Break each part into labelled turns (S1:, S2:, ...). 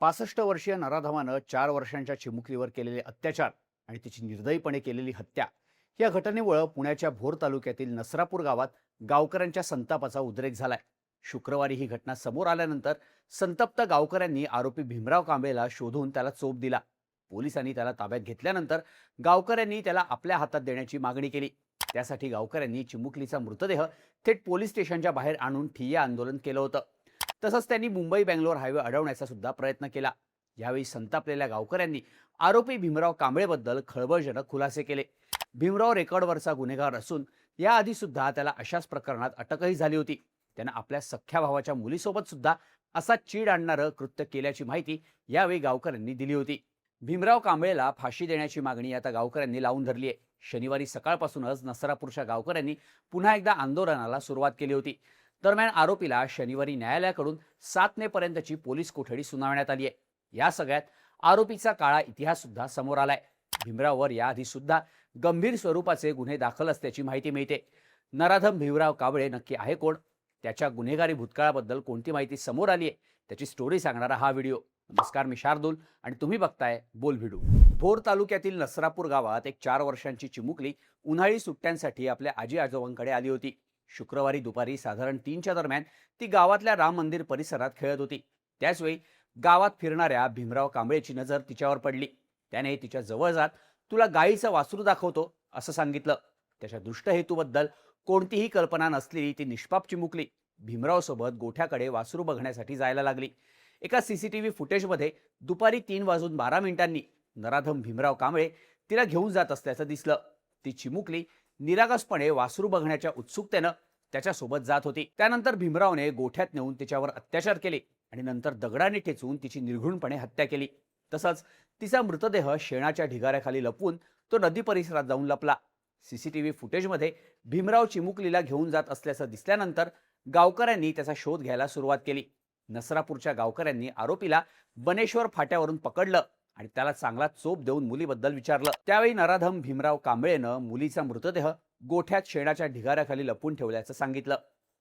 S1: 65 वर्षीय नराधमानं 4 वर्षांच्या चिमुकलीवर केलेले अत्याचार आणि तिची निर्दयीपणे केलेली हत्या या घटनेमुळे पुण्याच्या भोर तालुक्यातील नसरापूर गावात गावकऱ्यांच्या संतापाचा उद्रेक झालाय. शुक्रवारी ही घटना समोर आल्यानंतर संतप्त गावकऱ्यांनी आरोपी भीमराव कांबळेला शोधून त्याला चोप दिला. पोलिसांनी त्याला ताब्यात घेतल्यानंतर गावकऱ्यांनी त्याला आपल्या हातात देण्याची मागणी केली. त्यासाठी गावकऱ्यांनी चिमुकलीचा मृतदेह थेट पोलीस स्टेशनच्या बाहेर आणून ठिय्या आंदोलन केलं होतं. तसंच त्यांनी मुंबई बेंगलोर हायवे अडवण्याचा सुद्धा प्रयत्न केला. यावेळी संतापलेल्या गावकऱ्यांनी आरोपी भीमराव कांबळेबद्दल खळबळजनक खुलासे केले. भीमराव रेकॉर्डवरचा गुन्हेगार असून याआधी सुद्धा त्याला अशाच प्रकरणात अटकही झाली होती. त्यानं आपल्या सख्ख्या भावाच्या मुलीसोबत सुद्धा असा चीड आणणारं कृत्य केल्याची माहिती यावेळी गावकऱ्यांनी दिली होती. भीमराव कांबळेला फाशी देण्याची मागणी आता गावकऱ्यांनी लावून धरली आहे. शनिवारी सकाळपासूनच नसरापूरच्या गावकऱ्यांनी पुन्हा एकदा आंदोलनाला सुरुवात केली होती. दरम्यान आरोपीला शनिवारी न्यायालयाकडून 7 मे पर्यंतची पोलीस कोठडी सुनावण्यात आली आहे. या सगळ्यात आरोपीचा काळा इतिहास सुद्धा समोर आलाय. भीमराववर याआधी सुद्धा गंभीर स्वरूपाचे गुन्हे दाखल असल्याची माहिती मिळते. नराधम भीमराव कांबळे नक्की आहे कोण? त्याच्या गुन्हेगारी भूतकाळाबद्दल कोणती माहिती समोर आली आहे त्याची स्टोरी सांगणारा हा व्हिडिओ. नमस्कार, मी शार्दूल आणि तुम्ही बघताय बोल व्हिडिओ. भोर तालुक्यातील नसरापूर गावात एक 4 वर्षांची चिमुकली उन्हाळी सुट्ट्यांसाठी आपल्या आजी आजोबांकडे आली होती. शुक्रवारी दुपारी साधारण 3च्या दरम्यान ती गावातल्या राम मंदिर परिसरात खेळत होती. त्याचवेळी गावात फिरणाऱ्या भीमराव कांबळेची नजर तिच्यावर पडली. त्याने तिच्या जवळ जात तुला गाईचं वासरू दाखवतो असं सांगितलं. त्याच्या दुष्ट हेतूबद्दल कोणतीही कल्पना नसलेली ती निष्पाप चिमुकली भीमराव सोबत गोठ्याकडे वासरू बघण्यासाठी जायला लागली. एका सीसीटीव्ही फुटेजमध्ये दुपारी 3:12 नराधम भीमराव कांबळे तिला घेऊन जात असल्याचं दिसलं. ती चिमुकली निरागसपणे वासरू बघण्याच्या उत्सुकतेनं त्याच्यासोबत जात होती. त्यानंतर भीमरावने गोठ्यात नेऊन तिच्यावर अत्याचार केले आणि नंतर दगडाने ठेचून तिची निर्घृणपणे हत्या केली. तसंच तिचा मृतदेह शेणाच्या ढिगाऱ्याखाली लपवून तो नदी परिसरात जाऊन लपला. सीसीटीव्ही फुटेजमध्ये भीमराव चिमुकलीला घेऊन जात असल्याचं दिसल्यानंतर गावकऱ्यांनी त्याचा शोध घ्यायला सुरुवात केली. नसरापूरच्या गावकऱ्यांनी आरोपीला बनेश्वर फाट्यावरून पकडलं आणि त्याला चांगला चोप देऊन मुलीबद्दल विचारलं. त्यावेळी नराधम भीमराव कांबळेनं मुलीचा मृतदेह गोठ्यात शेणाच्या ढिगाऱ्याखाली लपवून ठेवल्याचं सांगितलं.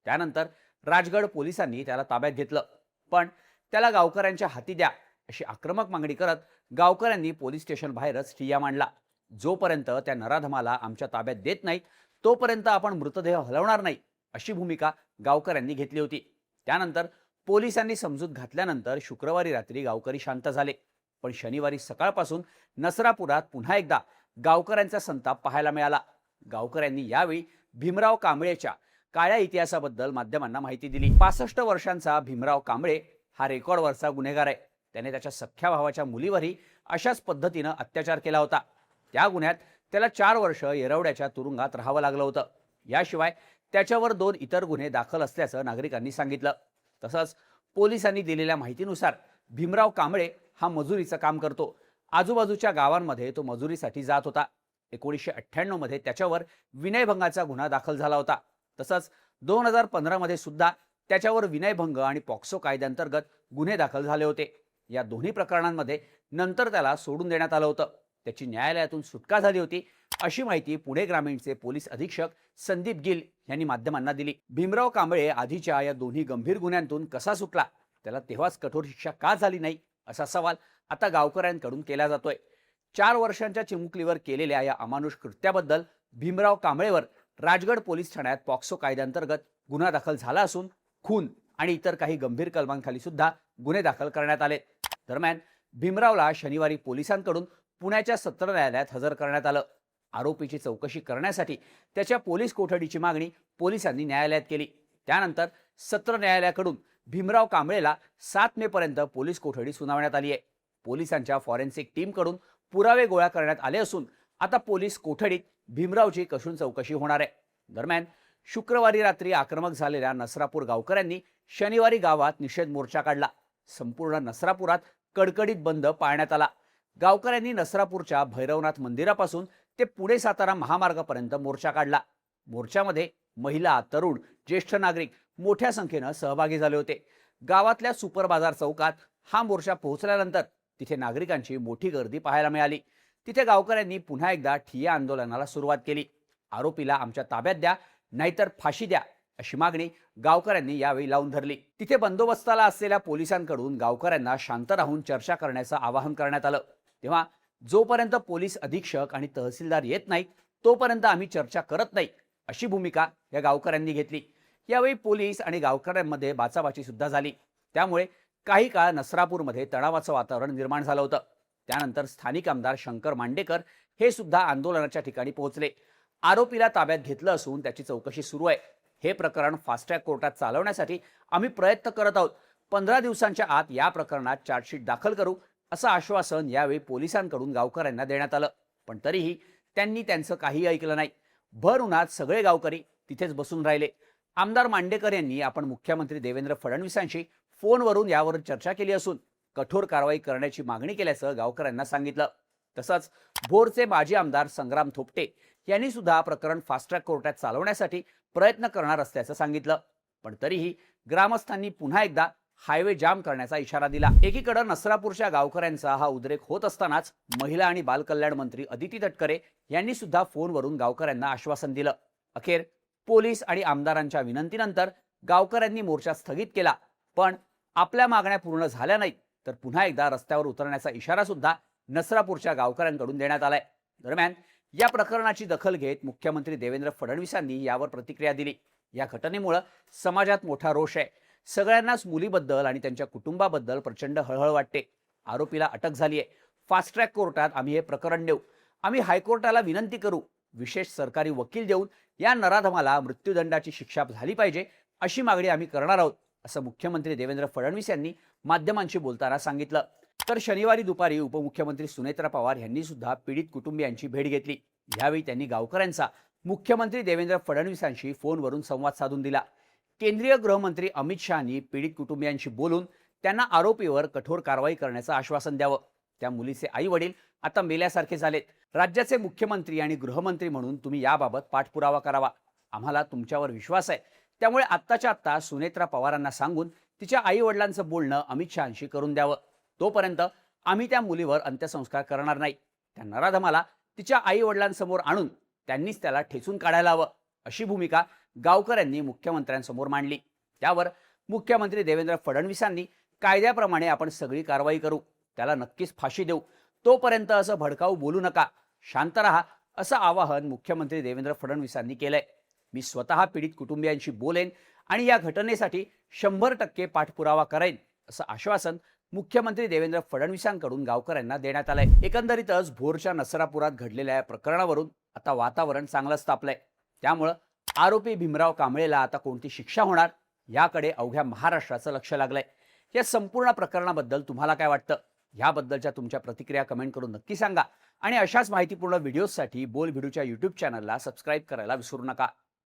S1: त्यानंतर राजगड पोलिसांनी त्याला ताब्यात घेतलं, पण त्याला गावकऱ्यांच्या हाती द्या अशी आक्रमक मागणी करत गावकऱ्यांनी पोलीस स्टेशन बाहेरच ठिय्या मांडला. जोपर्यंत त्या नराधमाला आमच्या ताब्यात देत नाहीत तोपर्यंत आपण मृतदेह हलवणार नाही अशी भूमिका गावकऱ्यांनी घेतली होती. त्यानंतर पोलिसांनी समजूत घातल्यानंतर शुक्रवारी रात्री गावकरी शांत झाले. पण शनिवारी सकाळपासून नसरापुरात पुन्हा एकदा गावकऱ्यांचा संताप पाहायला मिळाला. गावकऱ्यांनी यावेळी भीमराव कांबळेच्या काळ्या इतिहासाबद्दल माध्यमांना माहिती दिली. 65 वर्षांचा भीमराव कांबळे हा रेकॉर्डवरचा गुन्हेगार आहे. त्याने त्याच्या सख्ख्या भावाच्या मुलीवरही अशाच पद्धतीनं अत्याचार केला होता. त्या गुन्ह्यात त्याला 4 वर्ष येरवड्याच्या तुरुंगात राहावं लागलं होतं. याशिवाय त्याच्यावर 2 इतर गुन्हे दाखल असल्याचं नागरिकांनी सांगितलं. तसंच पोलिसांनी दिलेल्या माहितीनुसार भीमराव कांबळे हा मजुरीचं काम करतो. आजूबाजूच्या गावांमध्ये तो मजुरीसाठी जात होता. 1998 मध्ये त्याच्यावर विनयभंगाचा गुन्हा दाखल झाला होता. तसंच 2015 मध्ये सुद्धा त्याच्यावर विनयभंग आणि पॉक्सो कायद्यांतर्गत गुन्हे दाखल झाले होते. या दोन्ही प्रकरणांमध्ये नंतर त्याला सोडून देण्यात आलं होतं. त्याची न्यायालयातून सुटका झाली होती अशी माहिती पुणे ग्रामीणचे पोलीस अधीक्षक संदीप गिल यांनी माध्यमांना दिली. भीमराव कांबळे आधीच्या या दोन्ही गंभीर गुन्ह्यांतून कसा सुटला, त्याला तेव्हाच कठोर शिक्षा का झाली नाही असा सवाल आता गावकऱ्यांकडून केला जातोय. 4 वर्षांच्या चिमुकलीवर केलेल्या या अमानुष कृत्याबद्दल भीमराव कांबळेवर राजगड पोलीस ठाण्यात पॉक्सो कायद्यांतर्गत गुन्हा दाखल झाला असून खून आणि इतर काही गंभीर कलमांखाली सुद्धा गुन्हे दाखल करण्यात आले. दरम्यान भीमरावला शनिवारी पोलिसांकडून पुण्याच्या सत्र न्यायालयात हजर करण्यात आलं. आरोपीची चौकशी करण्यासाठी त्याच्या पोलीस कोठडीची मागणी पोलिसांनी न्यायालयात केली. त्यानंतर सत्र न्यायालयाकडून भीमराव कांबळेला 7 मे पर्यंत पोलीस कोठडी सुनावण्यात आली आहे. पोलिसांच्या फॉरेन्सिक टीमकडून पुरावे गोळा करण्यात आले असून आता पोलीस कोठडीत भीमरावची कसून चौकशी होणार आहे. दरम्यान शुक्रवारी रात्री आक्रमक झालेल्या नसरापूर गावकऱ्यांनी शनिवारी गावात निषेध मोर्चा काढला. संपूर्ण नसरापुरात कडकडीत बंद पाळण्यात आला. गावकऱ्यांनी नसरापूरच्या भैरवनाथ मंदिरापासून ते पुणे सातारा महामार्गापर्यंत मोर्चा काढला. मोर्चामध्ये महिला, तरुण, ज्येष्ठ नागरिक मोठ्या संख्येनं सहभागी झाले होते. गावातल्या सुपर बाजार चौकात हा मोर्चा पोहोचल्यानंतर तिथे नागरिकांची मोठी गर्दी पाहायला मिळाली. तिथे गावकऱ्यांनी पुन्हा एकदा ठिय्या आंदोलनाला सुरुवात केली. आरोपीला आमच्या ताब्यात द्या नाहीतर फाशी द्या अशी मागणी गावकऱ्यांनी यावेळी लावून धरली. तिथे बंदोबस्ताला असलेल्या पोलिसांकडून गावकऱ्यांना शांत राहून चर्चा करण्याचं आवाहन करण्यात आलं. तेव्हा जोपर्यंत पोलीस अधीक्षक आणि तहसीलदार येत नाहीत तोपर्यंत आम्ही चर्चा करत नाही, अशी भूमिका या गावकऱ्यांनी घेतली. यावेळी पोलीस आणि गावकऱ्यांमध्ये बाचाबाची सुद्धा झाली. त्यामुळे काही काळ नसरापूरमध्ये तणावाचं वातावरण निर्माण झालं होतं. त्यानंतर स्थानिक आमदार शंकर मांडेकर हे सुद्धा आंदोलनाच्या ठिकाणी पोहोचले. आरोपीला ताब्यात घेतलं असून त्याची चौकशी सुरू आहे. हे प्रकरण फास्ट ट्रॅक कोर्टात चालवण्यासाठी आम्ही प्रयत्न करत आहोत. 15 दिवसांच्या आत या प्रकरणात चार्जशीट दाखल करू, असं आश्वासन यावेळी पोलिसांकडून गावकऱ्यांना देण्यात आलं. पण तरीही त्यांनी त्यांचं काही ऐकलं नाही. भर उन्हात सगळे गावकरी तिथेच बसून राहिले. आमदार मांडेकर यांनी आपण मुख्यमंत्री देवेंद्र फडणवीसांशी फोनवरून यावर चर्चा केली असून कठोर कारवाई करण्याची मागणी केल्याचं गावकऱ्यांना सांगितलं. तसंच भोरचे माजी आमदार संग्राम थोपटे यांनी सुद्धा प्रकरण फास्ट ट्रॅक कोर्टात चालवण्यासाठी प्रयत्न करणार असल्याचं सांगितलं. पण तरीही ग्रामस्थांनी पुन्हा एकदा हायवे जाम करण्याचा इशारा दिला. एकीकडे नसरापूरच्या गावकऱ्यांचा हा उद्रेक होत असतानाच महिला आणि बालकल्याण मंत्री अदिती तटकरे यांनी सुद्धा फोनवरून गावकऱ्यांना आश्वासन दिलं. अखेर पोलीस आणि आमदारांच्या विनंतीनंतर गावकऱ्यांनी मोर्चा स्थगित केला. पण आपल्या मागण्या पूर्ण झाल्या नाहीत तर पुन्हा एकदा रस्त्यावर उतरण्याचा इशारा सुद्धा नसरापूरच्या गावकऱ्यांकडून देण्यात आलाय. दरम्यान या प्रकरणाची दखल घेत मुख्यमंत्री देवेंद्र फडणवीसांनी यावर प्रतिक्रिया दिली. या घटनेमुळे समाजात मोठा रोष आहे. सगळ्यांनाच मुलीबद्दल आणि त्यांच्या कुटुंबाबद्दल प्रचंड हळहळ वाटते. आरोपीला अटक झाली आहे. फास्ट ट्रॅक कोर्टात आम्ही हे प्रकरण देऊ. आम्ही हायकोर्टाला विनंती करू. विशेष सरकारी वकील देऊन या नराधमाला मृत्यूदंडाची शिक्षा झाली पाहिजे, अशी मागणी आम्ही करणार आहोत, असं मुख्यमंत्री देवेंद्र फडणवीस यांनी माध्यमांशी बोलताना सांगितलं. तर शनिवारी दुपारी उपमुख्यमंत्री सुनेत्रा पवार यांनी सुद्धा पीडित कुटुंबियांची भेट घेतली. यावेळी त्यांनी गावकऱ्यांचा मुख्यमंत्री देवेंद्र फडणवीसांशी फोनवरून संवाद साधून दिला. केंद्रीय गृहमंत्री अमित शहानी पीडित कुटुंबियांशी बोलून त्यांना आरोपीवर कठोर कारवाई करण्याचं आश्वासन द्यावं. त्या मुलीचे आई वडील आता मेल्यासारखे झालेत. राज्याचे मुख्यमंत्री आणि गृहमंत्री म्हणून तुम्ही याबाबत पाठपुरावा करावा. आम्हाला तुमच्यावर विश्वास आहे. त्यामुळे आत्ताच्या आत्ता सुनेत्रा पवारांना सांगून तिच्या आई वडिलांचं बोलणं अमित शहांशी करून द्यावं. तोपर्यंत आम्ही त्या मुलीवर अंत्यसंस्कार करणार नाही. त्या नराधमाला तिच्या आई वडिलांसमोर आणून त्यांनीच त्याला ठेचून काढायला हवं, अशी भूमिका गावकऱ्यांनी मुख्यमंत्र्यांसमोर मांडली. त्यावर मुख्यमंत्री देवेंद्र फडणवीसांनी कायद्याप्रमाणे आपण सगळी कारवाई करू, त्याला नक्कीच फाशी देऊ, तोपर्यंत असं भडकाऊ बोलू नका, शांत राहा, असं आवाहन मुख्यमंत्री देवेंद्र फडणवीसांनी केलंय. मी स्वतः पीडित कुटुंबियांशी बोलेन आणि या घटनेसाठी 100% पाठपुरावा करेन, असं आश्वासन मुख्यमंत्री देवेंद्र फडणवीसांकडून गावकऱ्यांना देण्यात आलंय. एकंदरीतच भोरच्या नसरापुरात घडलेल्या या प्रकरणावरून आता वातावरण चांगलंच तापलंय. त्यामुळं आरोपी भीमराव कांबळेला आता कोणती शिक्षा होणार याकडे अवघ्या महाराष्ट्राचं लक्ष लागलंय. या संपूर्ण प्रकरणाबद्दल तुम्हाला काय वाटतं? याबद्दलच्या तुमच्या प्रतिक्रिया कमेंट करून नक्की सांगा आणि अशाच माहितीपूर्ण व्हिडिओजसाठी बोल भिडूच्या YouTube चॅनलला सबस्क्राईब करायला विसरू नका.